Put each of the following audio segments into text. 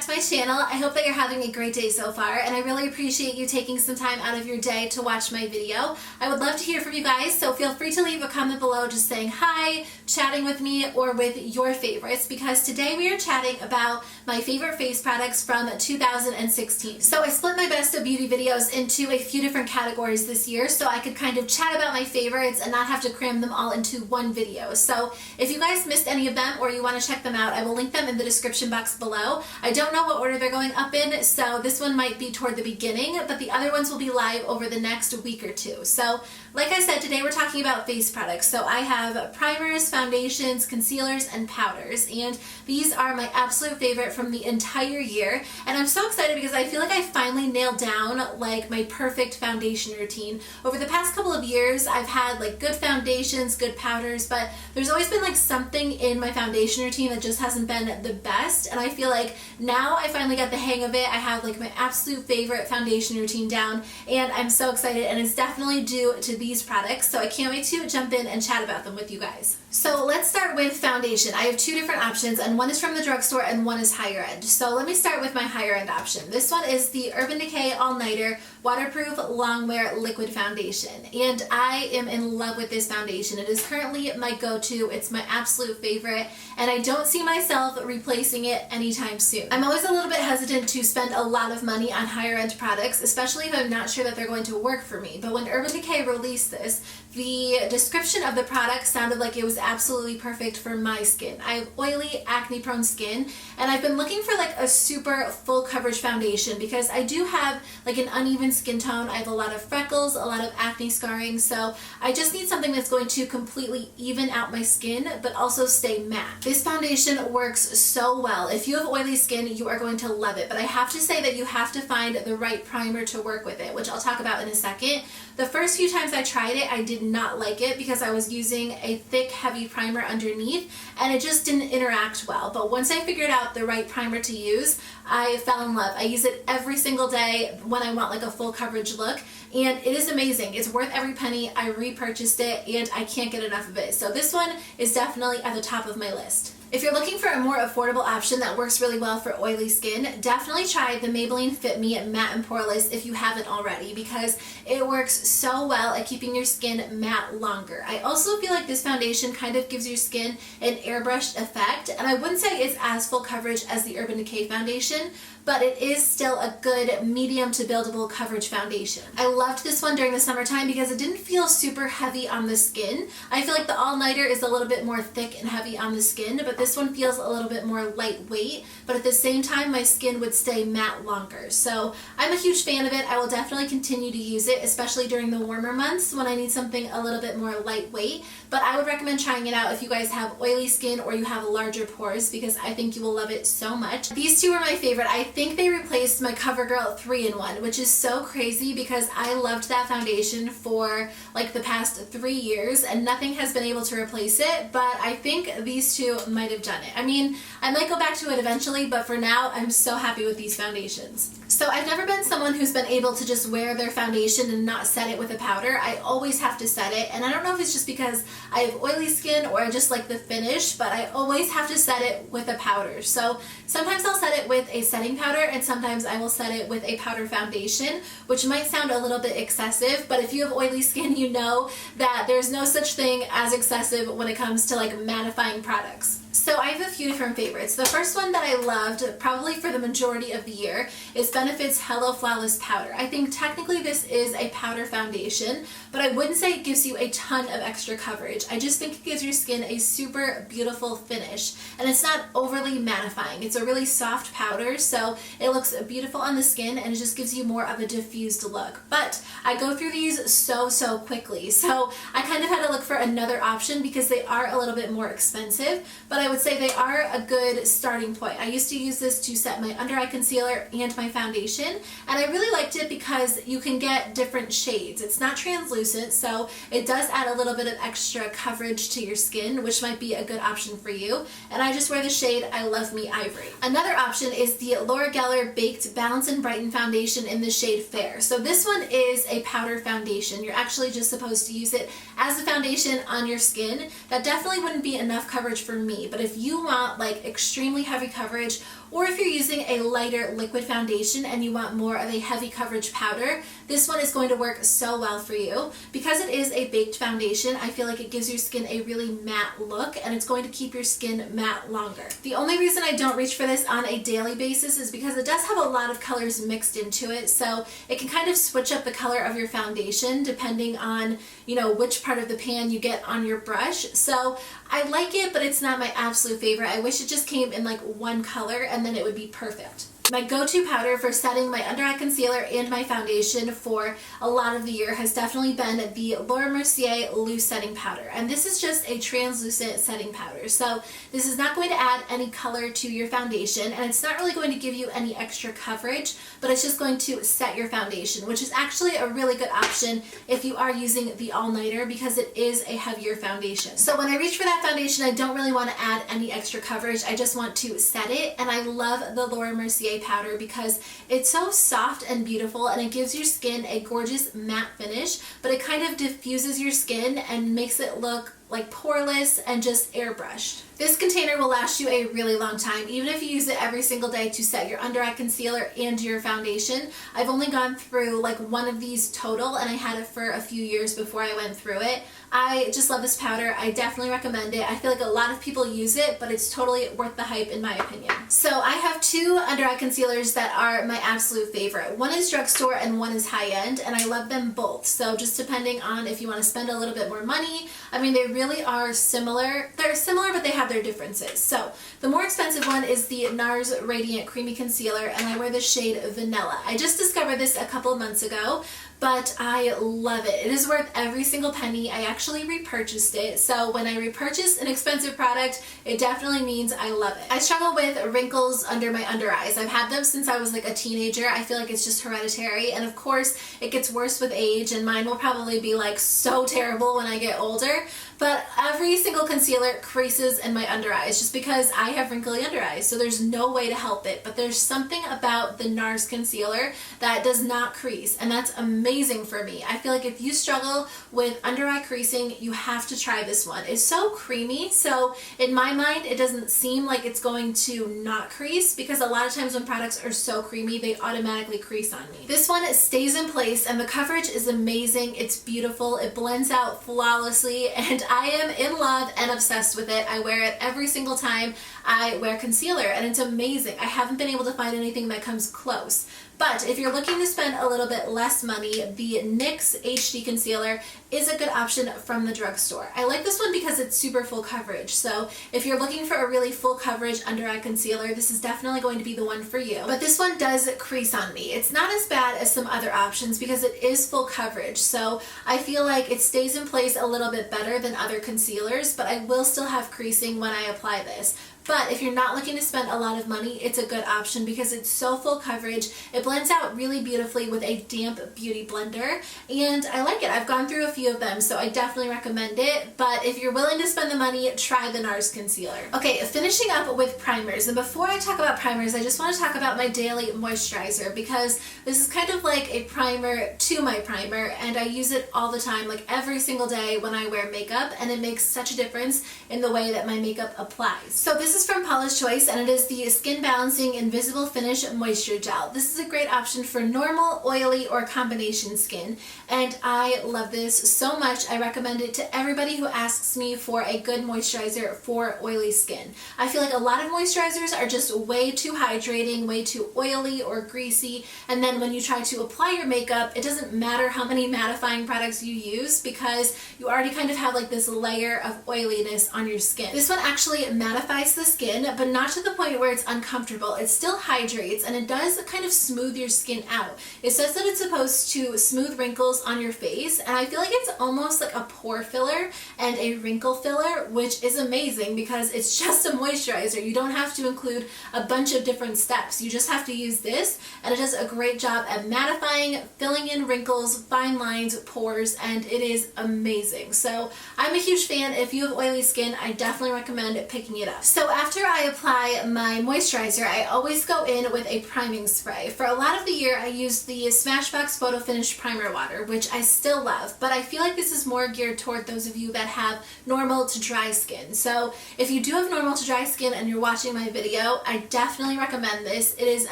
to my channel. I hope that you're having a great day so far, and I really appreciate you taking some time out of your day to watch my video. I would love to hear from you guys, so feel free to leave a comment below just saying hi, chatting with me, or with your favorites, because today we are chatting about my favorite face products from 2016. So I split my best of beauty videos into a few different categories this year so I could kind of chat about my favorites and not have to cram them all into one video. So if you guys missed any of them or you want to check them out, I will link them in the description box below. I don't know what order they're going up in, so this one might be toward the beginning, but the other ones will be live over the next week or two. So like I said, today we're talking about face products. So I have primers, foundations, concealers, and powders, and these are my absolute favorite from the entire year. And I'm so excited because I feel like I finally nailed down like my perfect foundation routine. Over the past couple of years, I've had like good foundations, good powders, but there's always been like something in my foundation routine that just hasn't been the best. And I feel like now I finally got the hang of it. I have like my absolute favorite foundation routine down, and I'm so excited, and it's definitely due to these products. So I can't wait to jump in and chat about them with you guys. So let's start with foundation. I have two different options, and one is from the drugstore and one is higher end. So let me start with my higher end option. This one is the Urban Decay All Nighter Waterproof Longwear Liquid Foundation, and I am in love with this foundation. It is currently my go-to. It's my absolute favorite, and I don't see myself replacing it anytime soon. I'm always a little bit hesitant to spend a lot of money on higher end products, especially if I'm not sure that they're going to work for me. But when Urban Decay released this, the description of the product sounded like it was absolutely perfect for my skin. I have oily, acne-prone skin, and I've been looking for like a super full coverage foundation because I do have like an uneven skin tone. I have a lot of freckles, a lot of acne scarring, so I just need something that's going to completely even out my skin but also stay matte. This foundation works so well. If you have oily skin, you are going to love it, but I have to say that you have to find the right primer to work with it, which I'll talk about in a second. The first few times I tried it, I did not like it because I was using a thick, heavy primer underneath, and it just didn't interact well. But once I figured out the right primer to use, I fell in love. I use it every single day when I want like a full coverage look, and it is amazing. It's worth every penny. I repurchased it, and I can't get enough of it. So this one is definitely at the top of my list. If you're looking for a more affordable option that works really well for oily skin, definitely try the Maybelline Fit Me Matte and Poreless if you haven't already, because it works so well at keeping your skin matte longer. I also feel like this foundation kind of gives your skin an airbrushed effect, and I wouldn't say it's as full coverage as the Urban Decay foundation, but it is still a good medium to buildable coverage foundation. I loved this one during the summertime because it didn't feel super heavy on the skin. I feel like the All Nighter is a little bit more thick and heavy on the skin, but this one feels a little bit more lightweight, but at the same time my skin would stay matte longer. So I'm a huge fan of it. I will definitely continue to use it, especially during the warmer months when I need something a little bit more lightweight, but I would recommend trying it out if you guys have oily skin or you have larger pores, because I think you will love it so much. These two are my favorite. I think they replaced my CoverGirl 3-in-1, which is so crazy because I loved that foundation for like the past 3 years and nothing has been able to replace it, but I think these two might have done it. I mean, I might go back to it eventually, but for now I'm so happy with these foundations. So I've never been someone who's been able to just wear their foundation and not set it with a powder. I always have to set it, and I don't know if it's just because I have oily skin or I just like the finish, but I always have to set it with a powder. So sometimes I'll set it with a setting powder and sometimes I will set it with a powder foundation, which might sound a little bit excessive, but if you have oily skin, you know that there's no such thing as excessive when it comes to like mattifying products. So I have a few different favorites. The first one that I loved, probably for the majority of the year, is Benefit's Hello Flawless Powder. I think technically this is a powder foundation, but I wouldn't say it gives you a ton of extra coverage. I just think it gives your skin a super beautiful finish, and it's not overly mattifying. It's a really soft powder, so it looks beautiful on the skin, and it just gives you more of a diffused look. But I go through these so quickly, so I kind of had to look for another option because they are a little bit more expensive, but I would say they are a good starting point. I used to use this to set my under eye concealer and my foundation, and I really liked it because you can get different shades. It's not translucent, so it does add a little bit of extra coverage to your skin, which might be a good option for you. And I just wear the shade I Love Me Ivory. Another option is the Laura Geller Baked Balance and Brighten Foundation in the shade Fair. So this one is a powder foundation. You're actually just supposed to use it as a foundation on your skin. That definitely wouldn't be enough coverage for me, but if you want like extremely heavy coverage or if you're using a lighter liquid foundation and you want more of a heavy coverage powder, this one is going to work so well for you. Because it is a baked foundation, I feel like it gives your skin a really matte look, and it's going to keep your skin matte longer. The only reason I don't reach for this on a daily basis is because it does have a lot of colors mixed into it, so it can kind of switch up the color of your foundation depending on, you know, which part of the pan you get on your brush. So I like it, but it's not my absolute favorite. I wish it just came in like one color and then it would be perfect. My go-to powder for setting my under eye concealer and my foundation for a lot of the year has definitely been the Laura Mercier Loose Setting Powder. And this is just a translucent setting powder. So this is not going to add any color to your foundation, and it's not really going to give you any extra coverage, but it's just going to set your foundation, which is actually a really good option if you are using the all-nighter because it is a heavier foundation. So when I reach for that foundation, I don't really want to add any extra coverage. I just want to set it, and I love the Laura Mercier powder because it's so soft and beautiful, and it gives your skin a gorgeous matte finish, but it kind of diffuses your skin and makes it look like poreless and just airbrushed. This container will last you a really long time, even if you use it every single day to set your under eye concealer and your foundation. I've only gone through like one of these total, and I had it for a few years before I went through it. I just love this powder. I definitely recommend it. I feel like a lot of people use it, but it's totally worth the hype in my opinion. So I have two under eye concealers that are my absolute favorite. One is drugstore and one is high-end, and I love them both. So just depending on if you want to spend a little bit more money, I mean, they really are similar. They're similar, but they have their differences. So the more expensive one is the NARS Radiant Creamy Concealer, and I wear the shade Vanilla. I just discovered this a couple of months ago, but I love it. It is worth every single penny. I actually repurchased it, so when I repurchase an expensive product, it definitely means I love it. I struggle with wrinkles under my under eyes. I've had them since I was like a teenager. I feel like it's just hereditary, and of course it gets worse with age, and mine will probably be like so terrible when I get older. But every single concealer creases in my under eyes just because I have wrinkly under eyes, so there's no way to help it. But there's something about the NARS concealer that does not crease, and that's amazing for me. I feel like if you struggle with under eye creasing, you have to try this one. It's so creamy, so in my mind it doesn't seem like it's going to not crease, because a lot of times when products are so creamy, they automatically crease on me. This one stays in place, and the coverage is amazing. It's beautiful. It blends out flawlessly, and I am in love and obsessed with it. I wear it every single time I wear concealer, and it's amazing. I haven't been able to find anything that comes close. But if you're looking to spend a little bit less money, the NYX HD Concealer is a good option from the drugstore. I like this one because it's super full coverage. So if you're looking for a really full coverage under eye concealer, this is definitely going to be the one for you. But this one does crease on me. It's not as bad as some other options because it is full coverage. So I feel like it stays in place a little bit better than other concealers, but I will still have creasing when I apply this. But if you're not looking to spend a lot of money, it's a good option because it's so full coverage. It blends out really beautifully with a damp beauty blender, and I like it. I've gone through a few of them, so I definitely recommend it. But if you're willing to spend the money, try the NARS concealer. Okay, finishing up with primers. And before I talk about primers, I just want to talk about my daily moisturizer, because this is kind of like a primer to my primer, and I use it all the time, like every single day when I wear makeup, and it makes such a difference in the way that my makeup applies. So this is from Paula's Choice, and it is the Skin Balancing Invisible Finish Moisture Gel. This is a great option for normal, oily, or combination skin, and I love this so much. I recommend it to everybody who asks me for a good moisturizer for oily skin. I feel like a lot of moisturizers are just way too hydrating, way too oily or greasy, and then when you try to apply your makeup, it doesn't matter how many mattifying products you use because you already kind of have like this layer of oiliness on your skin. This one actually mattifies the skin, but not to the point where it's uncomfortable. It still hydrates, and it does kind of smooth your skin out. It says that it's supposed to smooth wrinkles on your face, and I feel like it's almost like a pore filler and a wrinkle filler, which is amazing because it's just a moisturizer. You don't have to include a bunch of different steps. You just have to use this, and it does a great job at mattifying, filling in wrinkles, fine lines, pores, and it is amazing. So I'm a huge fan. If you have oily skin, I definitely recommend picking it up. So after I apply my moisturizer, I always go in with a priming spray. For a lot of the year, I use the Smashbox Photo Finish Primer Water, which I still love, but I feel like this is more geared toward those of you that have normal to dry skin. So if you do have normal to dry skin and you're watching my video, I definitely recommend this. It is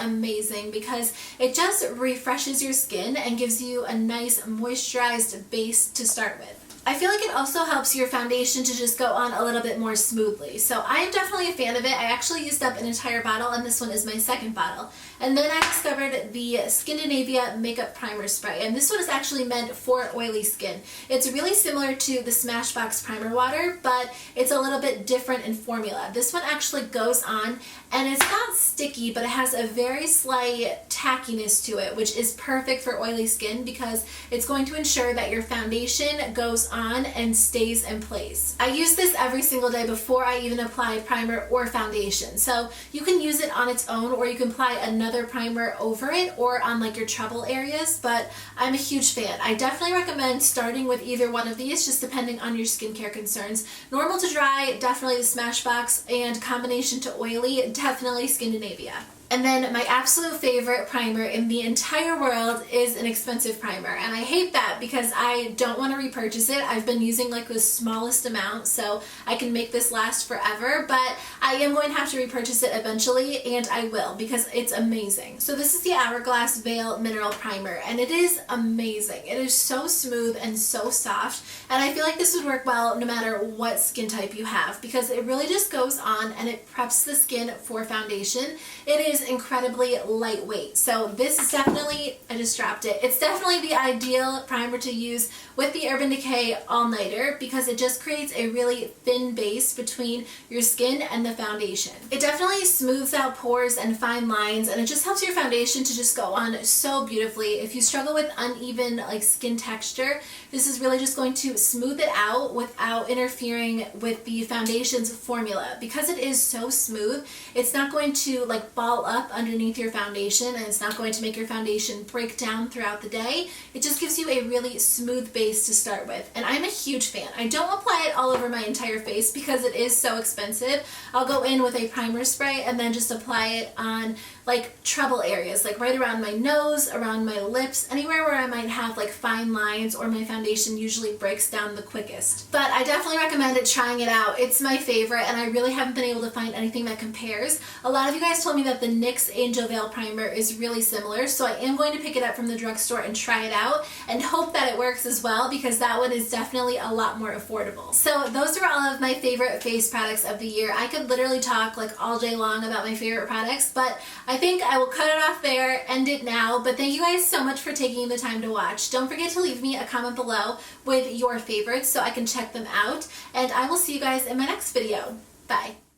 amazing because it just refreshes your skin and gives you a nice moisturized base to start with. I feel like it also helps your foundation to just go on a little bit more smoothly. So I am definitely a fan of it. I actually used up an entire bottle, and this one is my second bottle. And then I discovered the Skindinavia Makeup Primer Spray, and this one is actually meant for oily skin. It's really similar to the Smashbox Primer Water, but it's a little bit different in formula. This one actually goes on, and it's not sticky, but it has a very slight tackiness to it, which is perfect for oily skin because it's going to ensure that your foundation goes on and stays in place. I use this every single day before I even apply primer or foundation. So you can use it on its own, or you can apply another primer over it or on like your trouble areas, but I'm a huge fan. I definitely recommend starting with either one of these, just depending on your skincare concerns. Normal to dry, definitely the Smashbox, and combination to oily, definitely Skindinavia. And then my absolute favorite primer in the entire world is an expensive primer. And I hate that because I don't want to repurchase it. I've been using like the smallest amount so I can make this last forever, but I am going to have to repurchase it eventually, and I will because it's amazing. So this is the Hourglass Veil Mineral Primer, and it is amazing. It is so smooth and so soft, and I feel like this would work well no matter what skin type you have because it really just goes on and it preps the skin for foundation. It is incredibly lightweight. So this is definitely, I just dropped it. It's definitely the ideal primer to use with the Urban Decay All Nighter because it just creates a really thin base between your skin and the foundation. It definitely smooths out pores and fine lines, and it just helps your foundation to just go on so beautifully. If you struggle with uneven like skin texture, this is really just going to smooth it out without interfering with the foundation's formula. Because it is so smooth, it's not going to like ball up underneath your foundation, and it's not going to make your foundation break down throughout the day. It just gives you a really smooth base to start with, and I'm a huge fan. I don't apply it all over my entire face because it is so expensive. I'll go in with a primer spray and then just apply it on like trouble areas, like right around my nose, around my lips, anywhere where I might have like fine lines or my foundation usually breaks down the quickest. But I definitely recommend trying it out. It's my favorite, and I really haven't been able to find anything that compares. A lot of you guys told me that the NYX Angel Veil Primer is really similar, so I am going to pick it up from the drugstore and try it out and hope that it works as well because that one is definitely a lot more affordable. So those are all of my favorite face products of the year. I could literally talk like all day long about my favorite products, but I think I will cut it off there, end it now, but thank you guys so much for taking the time to watch. Don't forget to leave me a comment below with your favorites so I can check them out, and I will see you guys in my next video. Bye.